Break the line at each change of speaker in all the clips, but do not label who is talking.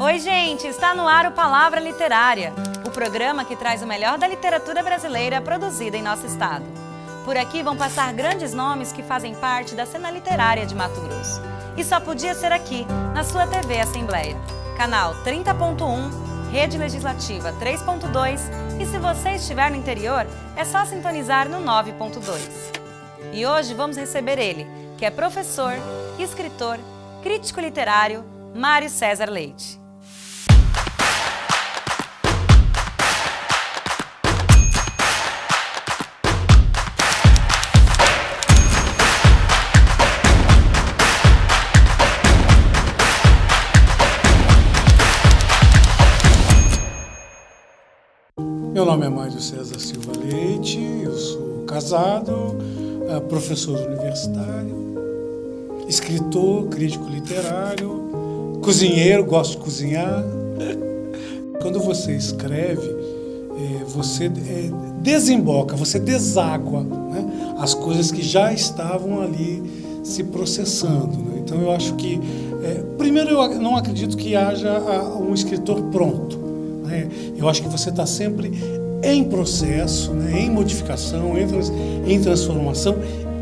Oi, gente! Está no ar o Palavra Literária, o programa que traz o melhor da literatura brasileira produzida em nosso estado. Por aqui vão passar grandes nomes que fazem parte da cena literária de Mato Grosso. E só podia ser aqui, na sua TV Assembleia. Canal 30.1, Rede Legislativa 3.2 e se você estiver no interior, é só sintonizar no 9.2. E hoje vamos receber ele, que é professor, escritor, crítico literário, Mário César Leite.
Meu nome é Mário César Silva Leite, eu sou casado, professor universitário, escritor, crítico literário, cozinheiro, gosto de cozinhar. Quando você escreve, você desemboca, você deságua, né, as coisas que já estavam ali se processando. Né? Então eu acho que, primeiro eu não acredito que haja um escritor pronto. Eu acho que você está sempre em processo, né, em modificação, em transformação,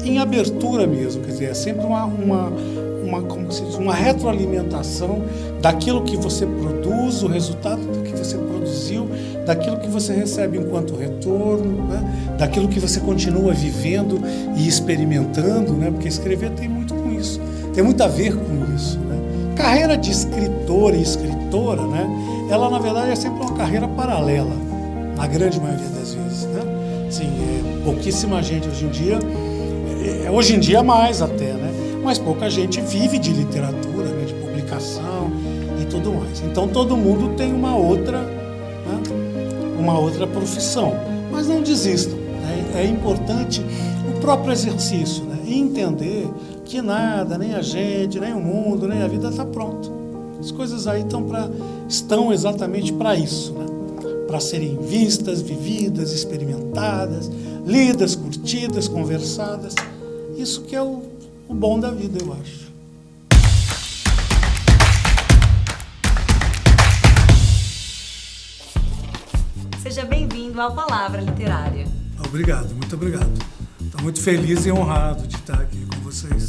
em abertura mesmo. Quer dizer, é sempre como se diz, uma retroalimentação daquilo que você produz, o resultado do que você produziu, daquilo que você recebe enquanto retorno, né, daquilo que você continua vivendo e experimentando, né, porque escrever tem muito com isso, tem muito a ver com isso. Né. Carreira de escritor e escritora, né, ela na verdade é sempre uma carreira paralela, na grande maioria das vezes, né? Sim, pouquíssima gente hoje em dia mais até, né? Mas pouca gente vive de literatura, né? De publicação e tudo mais. Então todo mundo tem uma outra, né? Uma outra profissão, mas não desistam, né? É importante o próprio exercício, né? E entender que nada, nem a gente, nem o mundo, nem a vida está pronto. As coisas aí estão exatamente para isso, né? Para serem vistas, vividas, experimentadas, lidas, curtidas, conversadas. Isso que é o bom da vida, eu acho.
Seja bem-vindo ao Palavra Literária.
Obrigado, muito obrigado. Estou muito feliz e honrado de estar aqui com vocês.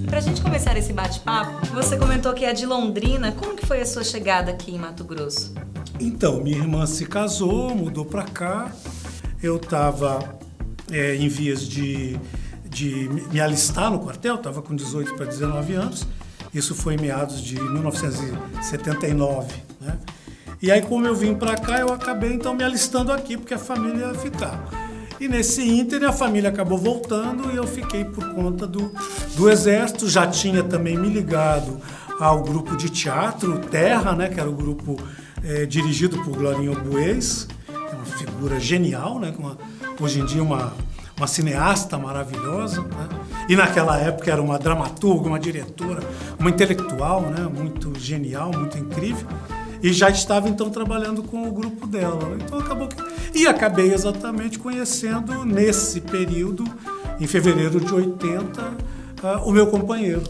Para a gente começar esse bate-papo, você comentou que é de Londrina. Como que foi a sua chegada aqui em Mato Grosso?
Então, minha irmã se casou, mudou para cá. Eu estava em vias de me alistar no quartel, estava com 18 para 19 anos. Isso foi em meados de 1979, né? E aí, como eu vim para cá, eu acabei então me alistando aqui, porque a família ia ficar. E nesse ínter, a família acabou voltando e eu fiquei por conta do Exército. Já tinha também me ligado ao grupo de teatro Terra, né, que era o grupo dirigido por Glorinha Obuês, é uma figura genial, né, hoje em dia uma cineasta maravilhosa, né, e naquela época era uma dramaturga, uma diretora, uma intelectual, né, muito genial, muito incrível. E já estava, então, trabalhando com o grupo dela. Então, acabei exatamente conhecendo, nesse período, em fevereiro de 80, o meu companheiro.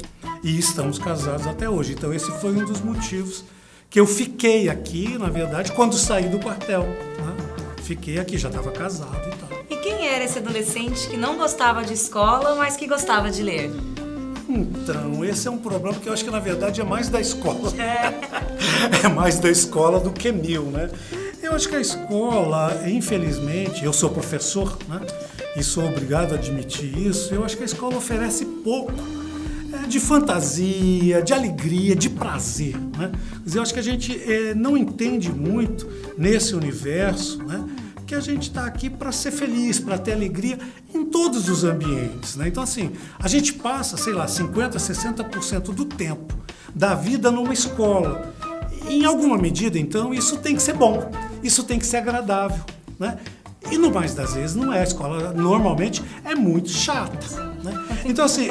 E estamos casados até hoje. Então, esse foi um dos motivos que eu fiquei aqui, na verdade, quando saí do quartel. Né? Fiquei aqui, já estava casado e tal.
E quem era esse adolescente que não gostava de escola, mas que gostava de ler?
Então, esse é um problema que eu acho que, na verdade, é mais da escola. É mais da escola do que meu, né? Eu acho que a escola, infelizmente, eu sou professor, né? E sou obrigado a admitir isso, eu acho que a escola oferece pouco de fantasia, de alegria, de prazer, né? Quer dizer, eu acho que a gente não entende muito nesse universo, né? Que a gente está aqui para ser feliz, para ter alegria em todos os ambientes, né? Então, assim, a gente passa, 50%, 60% do tempo da vida numa escola. Em alguma medida, então, isso tem que ser bom, isso tem que ser agradável, né? E no mais das vezes não é. A escola normalmente é muito chata, né? Então, assim,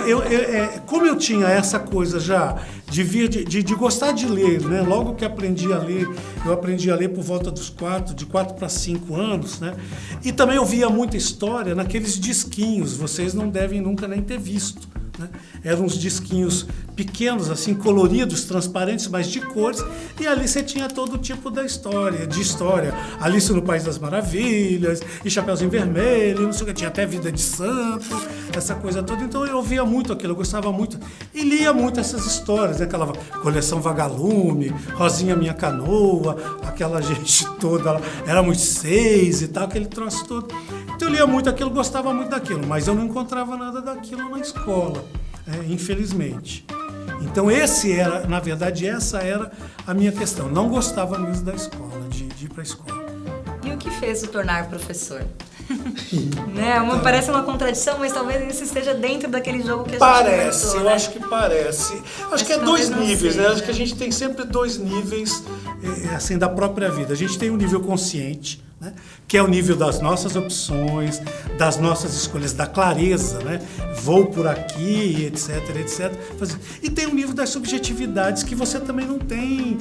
como eu tinha essa coisa já de gostar de ler, né? Logo que aprendi a ler, eu aprendi a ler por volta de 4 para 5 anos, né? E também eu via muita história naqueles disquinhos, vocês não devem nunca nem ter visto, né? Eram uns disquinhos pequenos, assim, coloridos, transparentes, mas de cores, e ali você tinha todo tipo de história. Alice no País das Maravilhas, e Chapeuzinho Vermelho, não sei o que, tinha até Vida de Santo, essa coisa toda. Então eu ouvia muito aquilo, eu gostava muito, e lia muito essas histórias, né? Aquela coleção Vagalume, Rosinha Minha Canoa, aquela gente toda, Éramos 6 e tal, aquele troço todo. Então eu lia muito aquilo, gostava muito daquilo, mas eu não encontrava nada daquilo na escola, infelizmente. Então na verdade, essa era a minha questão. Não gostava mesmo da escola, de ir para a escola.
E o que fez o tornar professor? Né? Parece uma contradição, mas talvez isso esteja dentro daquele jogo que a gente
Parece,
comentou,
eu acho que parece. Acho que é dois níveis, né? Acho que a gente tem sempre dois níveis assim, da própria vida. A gente tem um nível consciente, né? Que é o nível das nossas opções, das nossas escolhas, da clareza, né? Vou por aqui, etc, etc. E tem o nível das subjetividades que você também não tem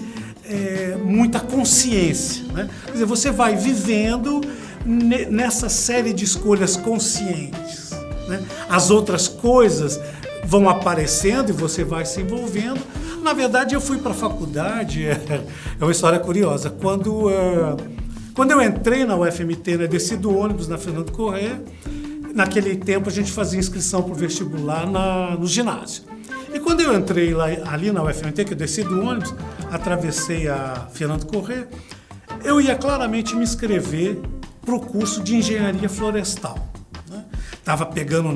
muita consciência, né? Quer dizer, você vai vivendo nessa série de escolhas conscientes, né? As outras coisas vão aparecendo e você vai se envolvendo. Na verdade, eu fui para a faculdade, é uma história curiosa. Quando eu entrei na UFMT, né, desci do ônibus na Fernando Corrêa, naquele tempo a gente fazia inscrição para o vestibular no ginásio. E quando eu entrei ali na UFMT, que eu desci do ônibus, atravessei a Fernando Corrêa, eu ia claramente me inscrever para o curso de engenharia florestal. Estava pegando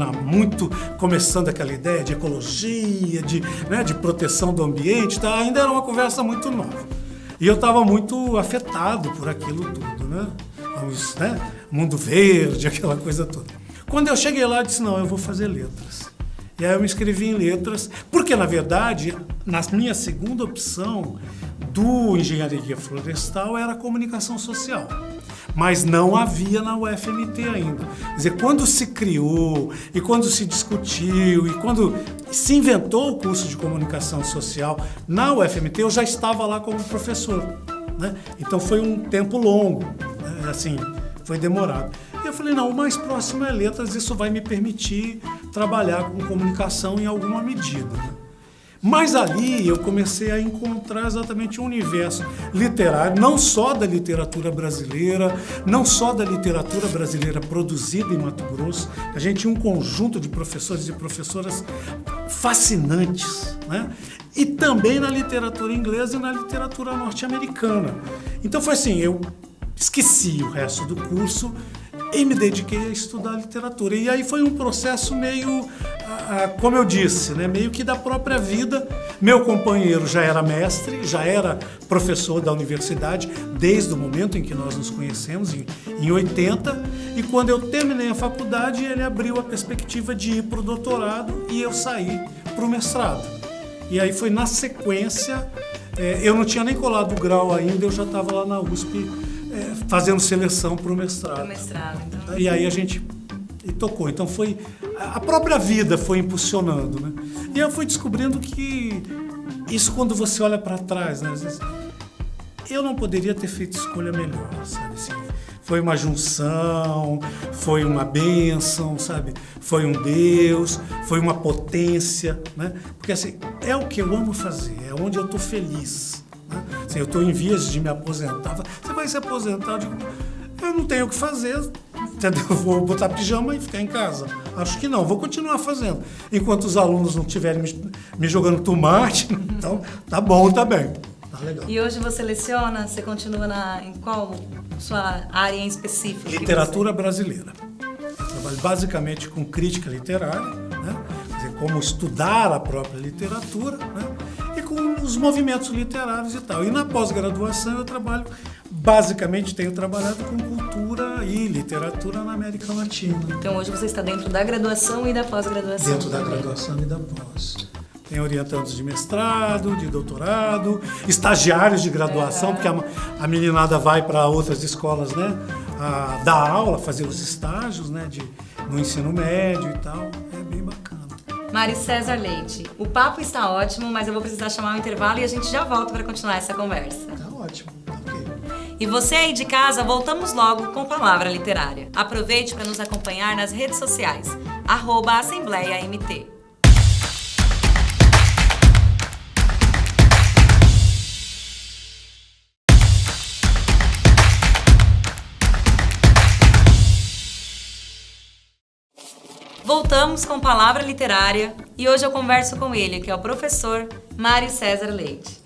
começando aquela ideia de ecologia, de proteção do ambiente, tá? Ainda era uma conversa muito nova. E eu estava muito afetado por aquilo tudo, né? Mundo verde, aquela coisa toda. Quando eu cheguei lá, eu disse, não, eu vou fazer letras. E aí eu me inscrevi em letras, porque, na verdade, na minha segunda opção do engenharia florestal era comunicação social. Mas não havia na UFMT ainda. Quer dizer, quando se criou, e quando se discutiu, e quando se inventou o curso de comunicação social na UFMT, eu já estava lá como professor, né? Então foi um tempo longo, né? Assim, foi demorado. E eu falei, não, o mais próximo é letras, isso vai me permitir trabalhar com comunicação em alguma medida, né? Mas ali eu comecei a encontrar exatamente um universo literário, não só da literatura brasileira, não só da literatura brasileira produzida em Mato Grosso. A gente tinha um conjunto de professores e professoras fascinantes, né? E também na literatura inglesa e na literatura norte-americana. Então foi assim, eu esqueci o resto do curso e me dediquei a estudar literatura. E aí foi um processo meio, como eu disse, né, meio que da própria vida. Meu companheiro já era mestre, já era professor da universidade, desde o momento em que nós nos conhecemos, em 80. E quando eu terminei a faculdade, ele abriu a perspectiva de ir para o doutorado e eu saí para o mestrado. E aí foi na sequência, eu não tinha nem colado o grau ainda, eu já estava lá na USP, fazendo seleção para o mestrado. Então. E aí a gente tocou. Então foi a própria vida foi impulsionando, né? E eu fui descobrindo que isso, quando você olha para trás, né, às vezes, eu não poderia ter feito escolha melhor, sabe? Assim, foi uma junção, foi uma bênção, sabe? Foi um Deus, foi uma potência, né? Porque assim, é o que eu amo fazer, é onde eu estou feliz. Assim, eu estou em vias de me aposentar. Você vai se aposentar? Eu digo, eu não tenho o que fazer, entendeu? Vou botar pijama e ficar em casa. Acho que não, vou continuar fazendo. Enquanto os alunos não estiverem me jogando tomate, então tá bom, tá bem. Tá legal.
E hoje você leciona? Você continua em qual sua área em específico?
Literatura brasileira. Eu trabalho basicamente com crítica literária, né? Quer dizer, como estudar a própria literatura, né? E com os movimentos literários e tal. E na pós-graduação eu tenho trabalhado com cultura e literatura na América Latina.
Então hoje você está dentro da graduação e da pós-graduação?
Dentro da graduação e da pós. Tem orientandos de mestrado, de doutorado, estagiários de graduação, porque a meninada vai para outras escolas, né, dar aula, fazer os estágios, né, no ensino médio e tal. É bem bacana.
Mari César Leite, o papo está ótimo, mas eu vou precisar chamar um intervalo e a gente já volta para continuar essa conversa.
Tá ótimo, ok.
E você aí de casa, voltamos logo com Palavra Literária. Aproveite para nos acompanhar nas redes sociais, @AssembleiaMT. Voltamos com Palavra Literária e hoje eu converso com ele, que é o professor Mário César Leite.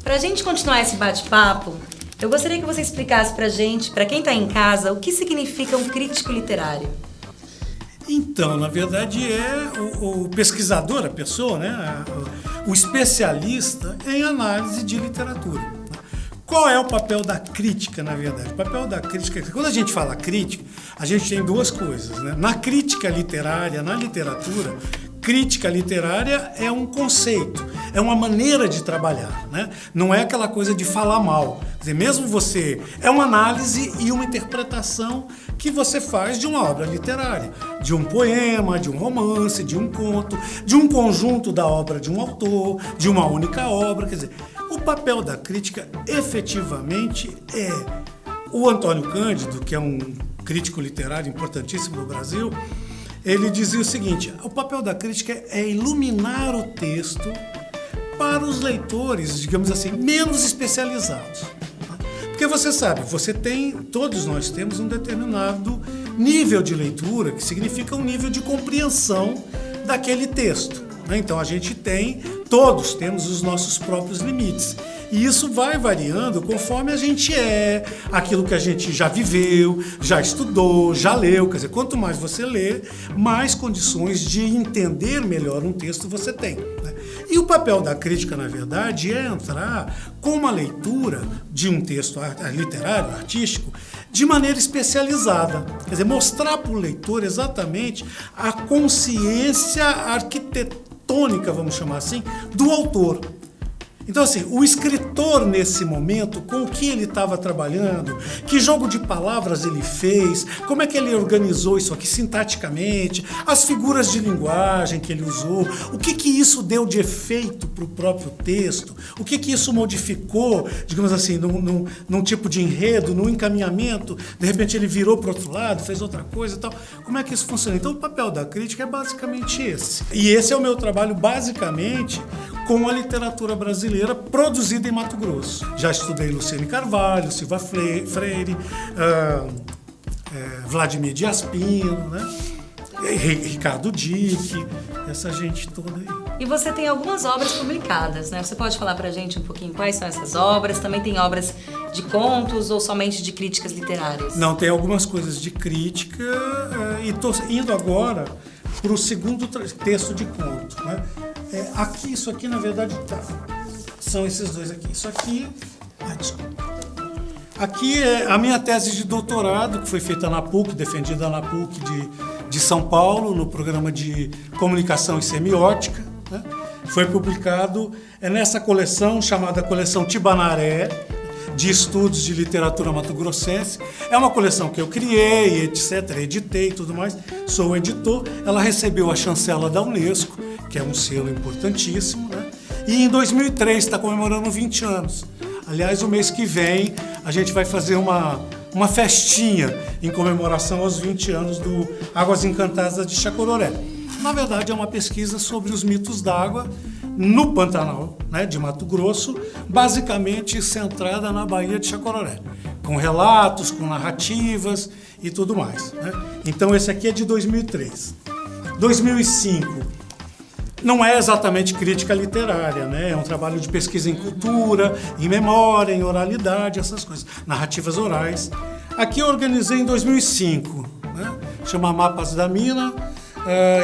Para a gente continuar esse bate-papo, eu gostaria que você explicasse para a gente, para quem está em casa, o que significa um crítico literário.
Então, na verdade, é o pesquisador, a pessoa, né? O especialista em análise de literatura. Qual é o papel da crítica, na verdade? O papel da crítica, quando a gente fala crítica, a gente tem duas coisas, né? Na crítica literária, na literatura, crítica literária é um conceito, é uma maneira de trabalhar, né? Não é aquela coisa de falar mal. Quer dizer, mesmo você... É uma análise e uma interpretação que você faz de uma obra literária, de um poema, de um romance, de um conto, de um conjunto da obra de um autor, de uma única obra, quer dizer... O papel da crítica, efetivamente, é... O Antônio Cândido, que é um crítico literário importantíssimo no Brasil, ele dizia o seguinte: o papel da crítica é iluminar o texto para os leitores, digamos assim, menos especializados. Porque você sabe, todos nós temos um determinado nível de leitura, que significa um nível de compreensão daquele texto. Então todos temos os nossos próprios limites. E isso vai variando conforme a gente aquilo que a gente já viveu, já estudou, já leu. Quer dizer, quanto mais você lê, mais condições de entender melhor um texto você tem, né? E o papel da crítica, na verdade, é entrar com uma leitura de um texto literário, artístico, de maneira especializada. Quer dizer, mostrar para o leitor exatamente a consciência arquitetônica, vamos chamar assim, do autor. Então, assim, o escritor, nesse momento, com o que ele estava trabalhando, que jogo de palavras ele fez, como é que ele organizou isso aqui sintaticamente, as figuras de linguagem que ele usou, o que isso deu de efeito para o próprio texto, o que isso modificou, digamos assim, num tipo de enredo, num encaminhamento, de repente ele virou para o outro lado, fez outra coisa e tal. Como é que isso funciona? Então, o papel da crítica é basicamente esse. E esse é o meu trabalho, basicamente, com a literatura brasileira produzida em Mato Grosso. Já estudei Luciane Carvalho, Silva Freire, Vladimir Dias Pino, né? Ricardo Dick, essa gente toda aí.
E você tem algumas obras publicadas, né? Você pode falar pra gente um pouquinho quais são essas obras? Também tem obras de contos ou somente de críticas literárias?
Não, tem algumas coisas de crítica e estou indo agora para o segundo texto de conto, né? Isso aqui, na verdade, são esses dois aqui. Isso aqui... desculpa. Aqui é a minha tese de doutorado, que foi feita na PUC, defendida na PUC de São Paulo, no programa de Comunicação e Semiótica, né? Foi publicado nessa coleção, chamada Coleção Tibanaré, de estudos de literatura mato-grossense. É uma coleção que eu criei, etc., editei e tudo mais, sou o editor. Ela recebeu a chancela da Unesco, que é um selo importantíssimo, né? E em 2003 está comemorando 20 anos. Aliás, o mês que vem a gente vai fazer uma festinha em comemoração aos 20 anos do Águas Encantadas de Chacororé. Na verdade, é uma pesquisa sobre os mitos d'água no Pantanal, né, de Mato Grosso, basicamente centrada na Baía de Chacororé, com relatos, com narrativas e tudo mais, né? Então, esse aqui é de 2003. 2005... Não é exatamente crítica literária, né? É um trabalho de pesquisa em cultura, em memória, em oralidade, essas coisas, narrativas orais. Aqui eu organizei em 2005, né? Chama Mapas da Mina,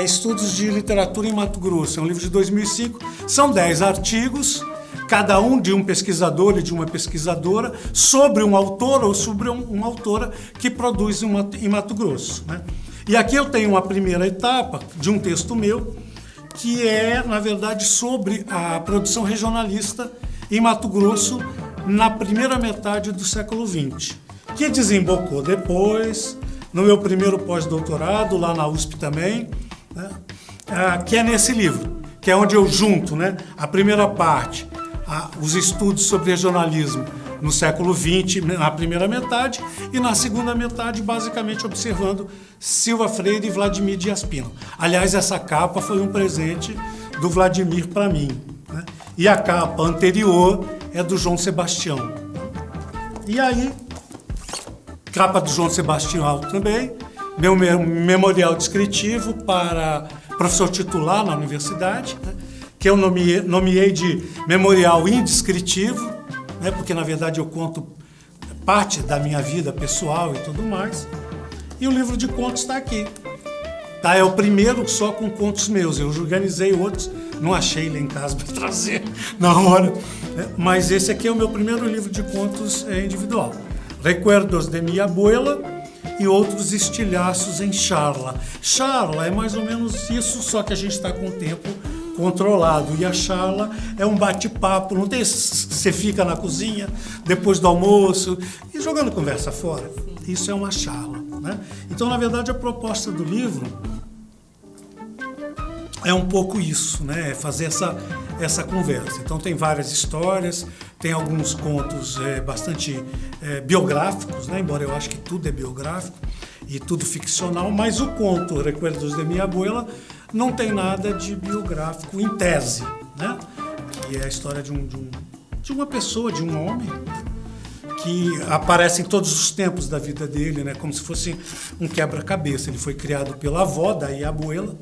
Estudos de Literatura em Mato Grosso. É um livro de 2005, são 10 artigos, cada um de um pesquisador e de uma pesquisadora, sobre um autor ou sobre uma autora que produz em Mato Grosso, né? E aqui eu tenho uma primeira etapa de um texto meu, que é, na verdade, sobre a produção regionalista em Mato Grosso na primeira metade do século XX, que desembocou depois, no meu primeiro pós-doutorado, lá na USP também, né? Que é nesse livro, que é onde eu junto, né, a primeira parte, os estudos sobre regionalismo no século XX, na primeira metade, e na segunda metade, basicamente observando Silva Freire e Vladimir Dias Pino. Aliás, essa capa foi um presente do Vladimir para mim, né? E a capa anterior é do João Sebastião. E aí, capa do João Sebastião também, meu memorial descritivo para professor titular na universidade, né, que eu nomeei de memorial indescritivo, né, porque na verdade eu conto parte da minha vida pessoal e tudo mais. E o livro de contos está aqui. Tá, é o primeiro só com contos meus. Eu organizei outros, não achei lá em casa para trazer na hora. Né? Mas esse aqui é o meu primeiro livro de contos individual. Recuerdos de mi abuela e outros estilhaços em charla. Charla é mais ou menos isso, só que a gente está com o tempo controlado. E a charla é um bate-papo, não tem esse, você fica na cozinha depois do almoço e jogando conversa fora. Isso é uma charla, né? Então, na verdade, a proposta do livro é um pouco isso, né? É fazer essa conversa. Então, tem várias histórias, tem alguns contos bastante biográficos, né? Embora eu acho que tudo é biográfico e tudo ficcional, mas o conto Recuerdos de mi abuela não tem nada de biográfico em tese, né? Que é a história de uma pessoa, de um homem, que aparece em todos os tempos da vida dele, né? Como se fosse um quebra-cabeça. Ele foi criado pela avó, daí a abuela,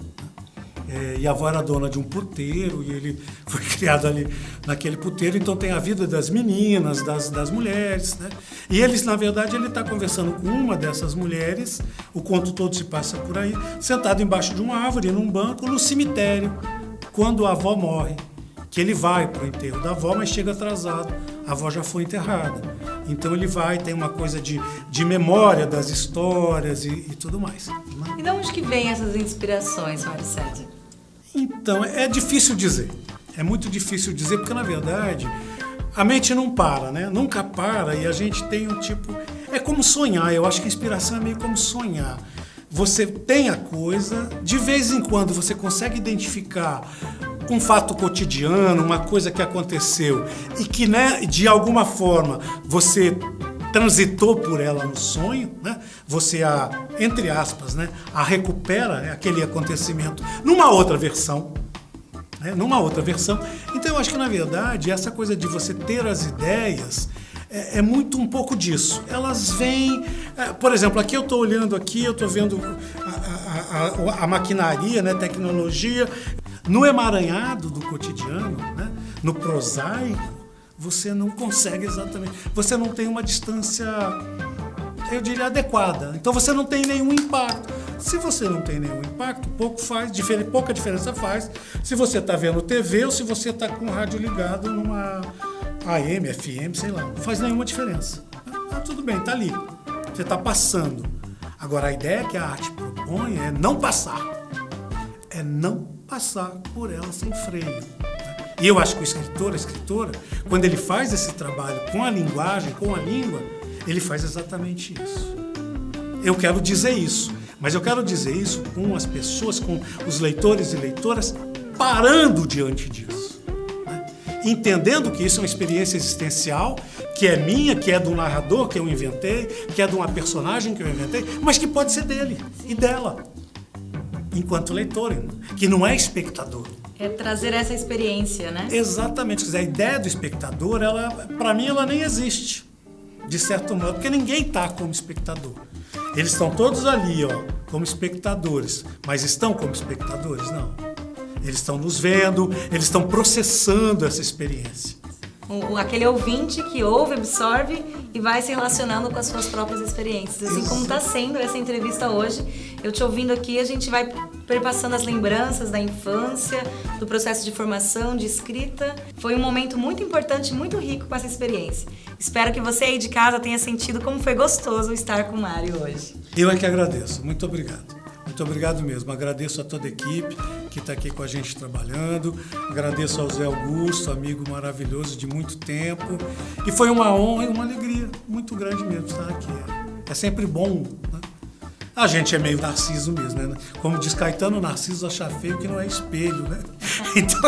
e a avó era dona de um puteiro, e ele foi criado ali naquele puteiro, então tem a vida das meninas, das mulheres, né? E eles, na verdade, ele está conversando com uma dessas mulheres, o conto todo se passa por aí, sentado embaixo de uma árvore, num banco, no cemitério, quando a avó morre, que ele vai para o enterro da avó, mas chega atrasado, a avó já foi enterrada. Então ele vai, tem uma coisa de memória das histórias e tudo mais.
E de onde que vem essas inspirações, Mário César?
Então, é difícil dizer. É muito difícil dizer, porque, na verdade, a mente não para, né? Nunca para, e a gente tem um tipo... É como sonhar, eu acho que a inspiração é meio como sonhar. Você tem a coisa, de vez em quando você consegue identificar um fato cotidiano, uma coisa que aconteceu e que, né, de alguma forma, você transitou por ela no sonho, né? Você entre aspas, né, a recupera, né, aquele acontecimento numa outra versão, né, Então eu acho que, na verdade, essa coisa de você ter as ideias é muito um pouco disso. Elas vêm... por exemplo, aqui eu estou olhando aqui, eu estou vendo a maquinaria, né, tecnologia. No emaranhado do cotidiano, né, no prosaico, você não consegue exatamente... Você não tem uma distância, eu diria, adequada. Então você não tem nenhum impacto. Se você não tem nenhum impacto, pouca diferença faz se você está vendo TV ou se você está com o rádio ligado numa AM, FM, sei lá. Não faz nenhuma diferença. Tudo bem, está ali. Você está passando. Agora, a ideia que a arte propõe é não passar. É não passar por ela sem freio. E eu acho que o escritor, a escritora, quando ele faz esse trabalho com a linguagem, com a língua, ele faz exatamente isso. Eu quero dizer isso, mas eu quero dizer isso com as pessoas, com os leitores e leitoras, parando diante disso. Né? Entendendo que isso é uma experiência existencial, que é minha, que é do narrador que eu inventei, que é de uma personagem que eu inventei, mas que pode ser dele e dela, enquanto leitor, que não é espectador.
É trazer essa experiência, né?
Exatamente. Quer dizer, a ideia do espectador, para mim, ela nem existe, de certo modo, porque ninguém está como espectador. Eles estão todos ali, ó, como espectadores, mas estão como espectadores? Não. Eles estão nos vendo, eles estão processando essa experiência.
Aquele ouvinte que ouve, absorve e vai se relacionando com as suas próprias experiências. Assim como está sendo essa entrevista hoje, eu te ouvindo aqui, a gente vai perpassando as lembranças da infância, do processo de formação, de escrita. Foi um momento muito importante, muito rico com essa experiência. Espero que você aí de casa tenha sentido como foi gostoso estar com o Mário hoje.
Eu é que agradeço. Muito obrigado. Muito obrigado mesmo. Agradeço a toda a equipe que está aqui com a gente trabalhando. Agradeço ao Zé Augusto, amigo maravilhoso de muito tempo. E foi uma honra e uma alegria muito grande mesmo estar aqui. É sempre bom, né? A gente é meio narciso mesmo, né? Como diz Caetano, Narciso acha feio que não é espelho, né? Então,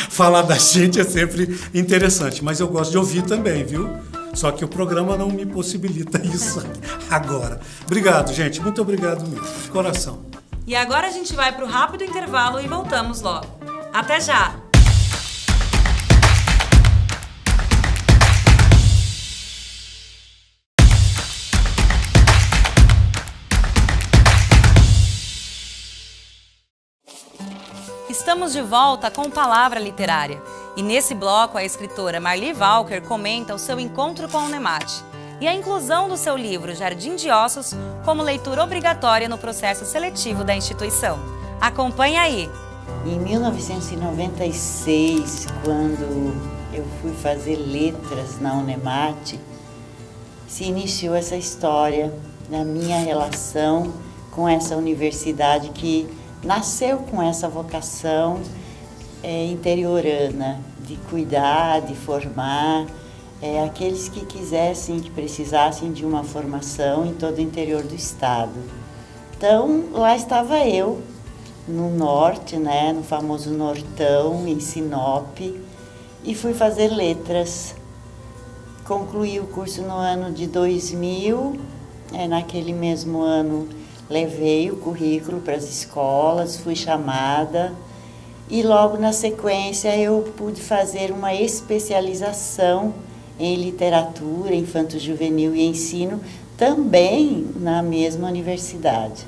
falar da gente é sempre interessante. Mas eu gosto de ouvir também, viu? Só que o programa não me possibilita isso agora. Obrigado, gente. Muito obrigado mesmo. De coração.
E agora a gente vai para o rápido intervalo e voltamos logo. Até já! Estamos de volta com Palavra Literária. E nesse bloco, a escritora Marli Walker comenta o seu encontro com a Unemate e a inclusão do seu livro Jardim de Ossos como leitura obrigatória no processo seletivo da instituição. Acompanhe aí!
Em 1996, quando eu fui fazer letras na Unemate, se iniciou essa história da minha relação com essa universidade que nasceu com essa vocação interiorana, de cuidar, de formar aqueles que quisessem, que precisassem de uma formação em todo o interior do estado. Então, lá estava eu, no norte, né, no famoso Nortão, em Sinop, e fui fazer letras. Concluí o curso no ano de 2000, naquele mesmo ano levei o currículo para as escolas, fui chamada e logo na sequência eu pude fazer uma especialização em literatura, infanto-juvenil e ensino, também na mesma universidade.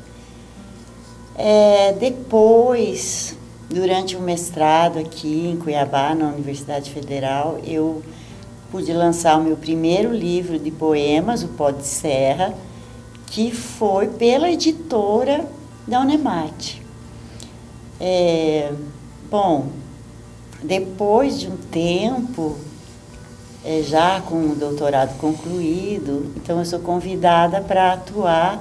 Depois, durante o mestrado aqui em Cuiabá, na Universidade Federal, eu pude lançar o meu primeiro livro de poemas, O Pó de Serra, que foi pela editora da Unemate. Bom, depois de um tempo, já com o doutorado concluído, então eu sou convidada para atuar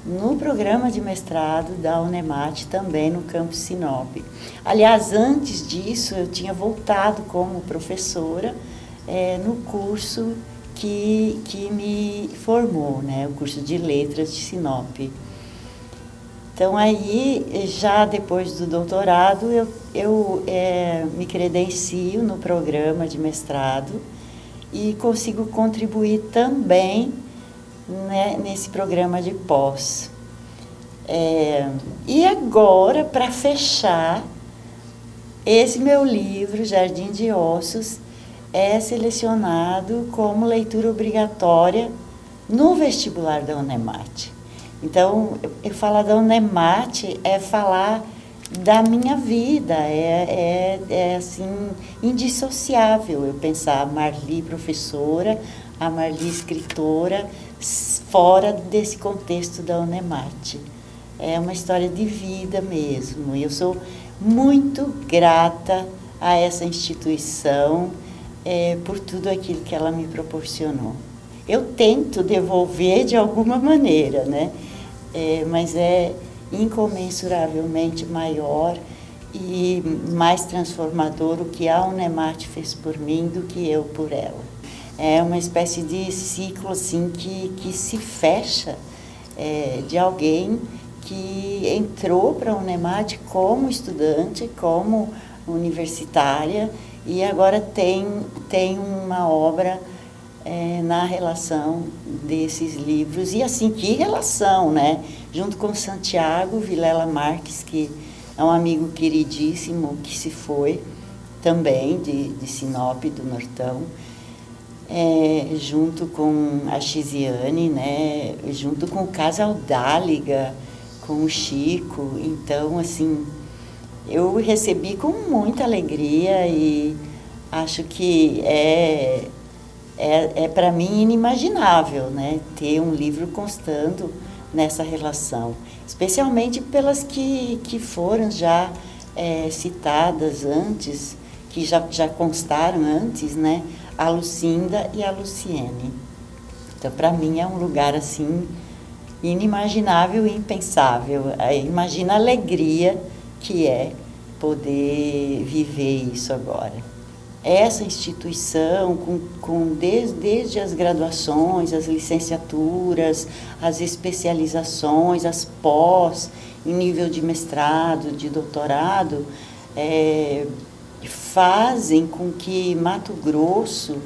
no programa de mestrado da Unemate, também no campus Sinop. Aliás, antes disso, eu tinha voltado como professora no curso que me formou, né, o curso de letras de Sinop. Então, aí, já depois do doutorado, eu me credencio no programa de mestrado e consigo contribuir também, né, nesse programa de pós. E agora, para fechar, esse meu livro, Jardim de Ossos, é selecionado como leitura obrigatória no vestibular da Unemate. Então, eu falar da Unemate é falar da minha vida, assim, indissociável eu pensar a Marli professora, a Marli escritora, fora desse contexto da Unemate. É uma história de vida mesmo, e eu sou muito grata a essa instituição, por tudo aquilo que ela me proporcionou. Eu tento devolver de alguma maneira, né? Mas é incomensuravelmente maior e mais transformador o que a Unemate fez por mim do que eu por ela. É uma espécie de ciclo assim, que se fecha de alguém que entrou para a Unemate como estudante, como universitária, e agora tem uma obra na relação desses livros. E assim, que relação, né? Junto com Santiago Vilela Marques, que é um amigo queridíssimo que se foi também de Sinop, do Nortão, junto com a Chisiane, né? Junto com o Casal Dáliga, com o Chico. Então, assim, eu recebi com muita alegria e acho que é para mim inimaginável, né, ter um livro constando nessa relação, especialmente pelas que foram já citadas antes, que já constaram antes, né, a Lucinda e a Luciene. Então, para mim é um lugar assim inimaginável e impensável. Imagina a alegria que é poder viver isso agora. Essa instituição, desde as graduações, as licenciaturas, as especializações, as pós, em nível de mestrado, de doutorado, fazem com que Mato Grosso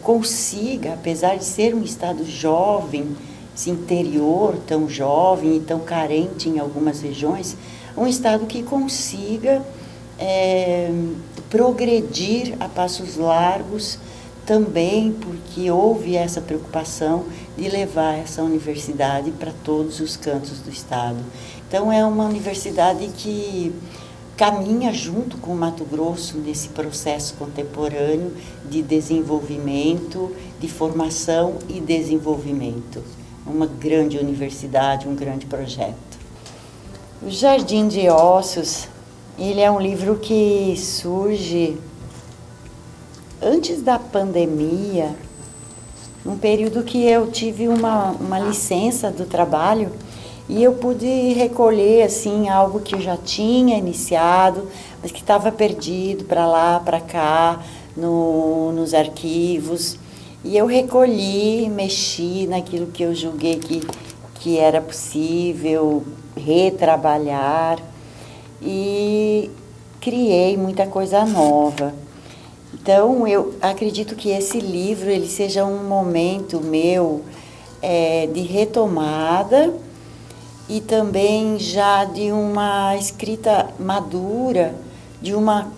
consiga, apesar de ser um estado jovem, esse interior tão jovem e tão carente em algumas regiões, um estado que consiga progredir a passos largos também, porque houve essa preocupação de levar essa universidade para todos os cantos do estado. Então, é uma universidade que caminha junto com o Mato Grosso nesse processo contemporâneo de desenvolvimento, de formação e desenvolvimento. Uma grande universidade, um grande projeto. O Jardim de Ossos, ele é um livro que surge antes da pandemia, num período que eu tive uma licença do trabalho e eu pude recolher assim algo que eu já tinha iniciado, mas que estava perdido para lá, para cá, nos arquivos. E eu recolhi, mexi naquilo que eu julguei que era possível retrabalhar e criei muita coisa nova. Então, eu acredito que esse livro ele seja um momento meu de retomada e também já de uma escrita madura, de uma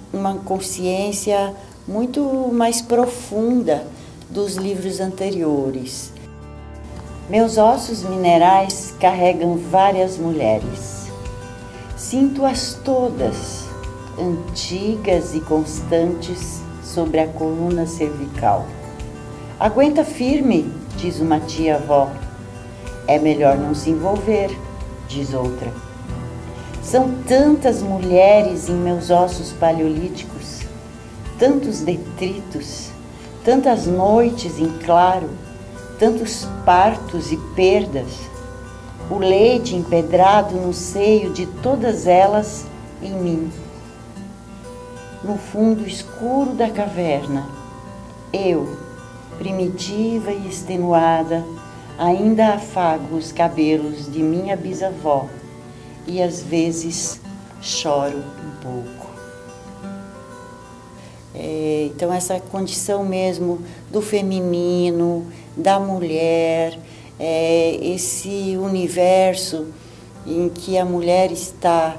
consciência muito mais profunda dos livros anteriores. Meus ossos minerais carregam várias mulheres. Sinto-as todas, antigas e constantes, sobre a coluna cervical. Aguenta firme, diz uma tia-avó. É melhor não se envolver, diz outra. São tantas mulheres em meus ossos paleolíticos, tantos detritos, tantas noites em claro, tantos partos e perdas, o leite empedrado no seio de todas elas em mim. No fundo escuro da caverna, eu, primitiva e extenuada, ainda afago os cabelos de minha bisavó e às vezes choro um pouco. Então essa condição mesmo do feminino, da mulher, esse universo em que a mulher está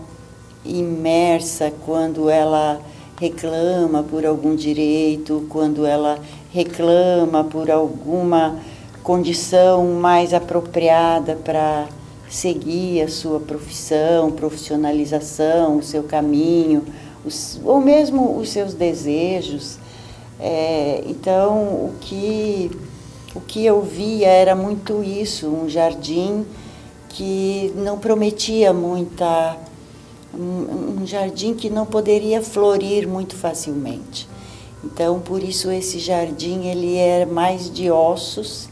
imersa quando ela reclama por algum direito, quando ela reclama por alguma condição mais apropriada para seguir a sua profissão, profissionalização, o seu caminho, ou mesmo os seus desejos. Então, o que eu via era muito isso, um jardim que não prometia muita... um jardim que não poderia florir muito facilmente. Então, por isso, esse jardim ele é mais de ossos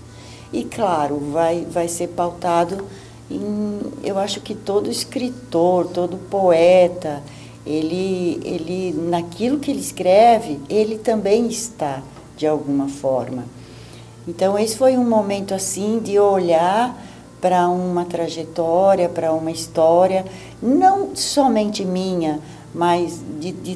e, claro, vai ser pautado em... Eu acho que todo escritor, todo poeta, ele naquilo que ele escreve, ele também está, de alguma forma. Então, esse foi um momento, assim, de olhar para uma trajetória, para uma história, não somente minha, mas de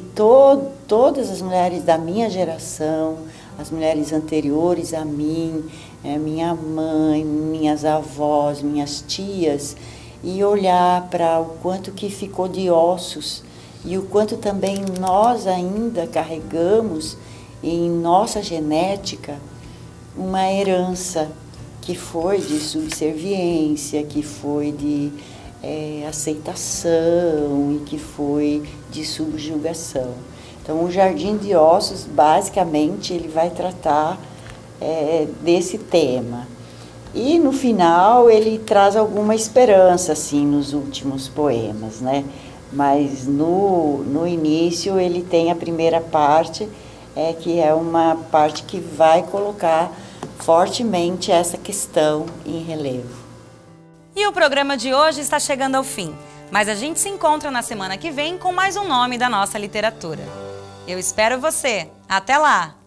todas as mulheres da minha geração, as mulheres anteriores a mim, minha mãe, minhas avós, minhas tias, e olhar para o quanto que ficou de ossos e o quanto também nós ainda carregamos em nossa genética uma herança que foi de subserviência, que foi de aceitação e que foi de subjugação. Então, o Jardim de Ossos, basicamente, ele vai tratar desse tema. E, no final, ele traz alguma esperança, assim, nos últimos poemas, né? Mas, no início, ele tem a primeira parte, que é uma parte que vai colocar fortemente essa questão em relevo.
E o programa de hoje está chegando ao fim, mas a gente se encontra na semana que vem com mais um nome da nossa literatura. Eu espero você. Até lá!